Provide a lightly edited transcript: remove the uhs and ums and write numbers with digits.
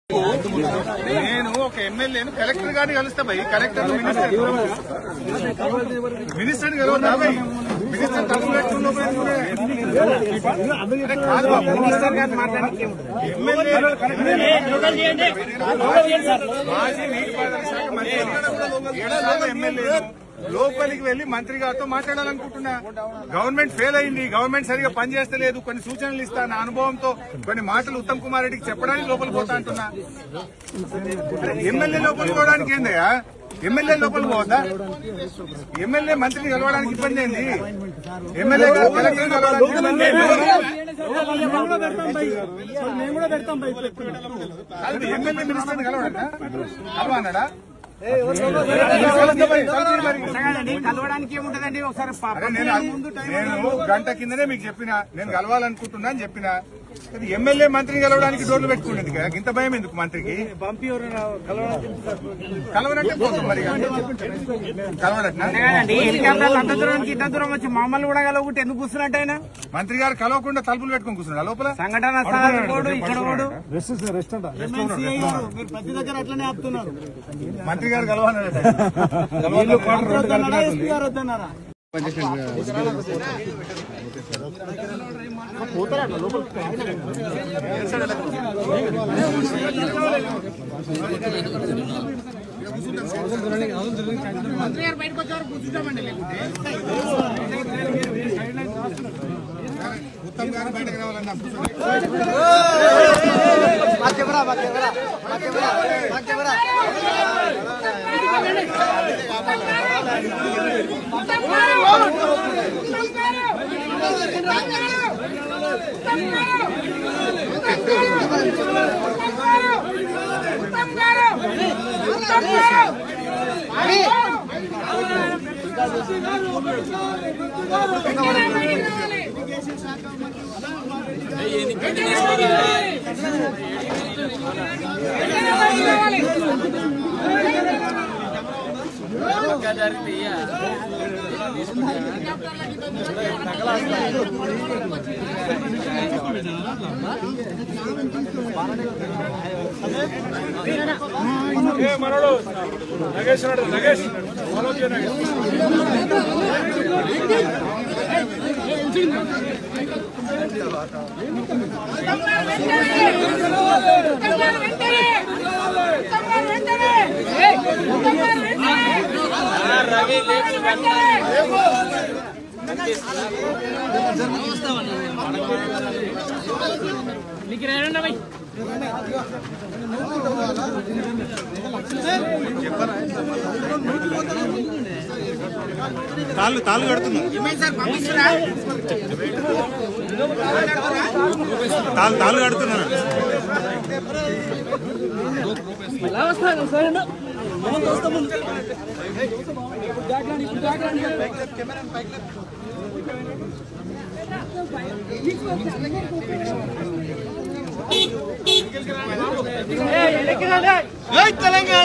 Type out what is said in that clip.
నేను ఒక ఎమ్మెల్యేను కలెక్టర్ గారిని కలుస్తా భయ్. కలెక్టర్ మినిస్టర్ కలవద్దా భయ్? మినిస్టర్ తప్పు పెట్టుకున్న మాజీ నీటిపారుదల శాఖ మంత్రి ఎమ్మెల్యే లోపలికి వెళ్లి మంత్రి గారితో మాట్లాడాలనుకుంటున్నా. గవర్నమెంట్ ఫెయిల్ అయింది, గవర్నమెంట్ సరిగా పనిచేస్తలేదు, కొన్ని సూచనలు ఇస్తా, నా అనుభవంతో కొన్ని మాటలు ఉత్తమ్ కుమార్ రెడ్డికి చెప్పడానికి లోపలికి పోతా అంటున్నా. ఎమ్మెల్యే లోపలికి పోవడానికి ఏందయ్యా? ఎమ్మెల్యే లోపలికి పోవద్దా? ఎమ్మెల్యే మంత్రిని కలవడానికి ఇబ్బంది ఏంది? ఎమ్మెల్యే కలెక్టర్ కలవడానికి ఎమ్మెల్యే మినిస్టర్ని కలవడా కలవన్నాడా? కలవడానికి ఏముంటదండి? ఒకసారి నేను గంట కిందనే మీకు చెప్పిన, నేను కలవాలనుకుంటున్నా అని చెప్పిన. ఎమ్మెల్యే మంత్రిని కలవడానికి డోర్లు పెట్టుకునేది కదా, ఇంత భయం ఎందుకు మంత్రికి? కలవనంటే పోతాం మరి. కలవడట్నా? హెలికాప్టర్ అంత దూరానికి ఇంత దూరం వచ్చి మమ్మల్ని కూడా కలవకుంటే ఎందుకు కూర్చున్నట్టు ఆయన? మంత్రి గారు కలవకుండా తలుపులు పెట్టుకుని కూర్చున్నాడు లోపల. సంఘటన ఇక్కడ మంత్రి గారు కలవన్నారట. మంత్రి గారు బయటకు వచ్చేవారు కూర్చుంటామండి. లేకుంటే ఉత్తమ్ గారు బయటకు రావాలన్నా మనోడు నగేష్ నగేష్ తాళ్ళు కడుతున్నా, తాళ్ళు కడుతున్నాను. తెలంగాణ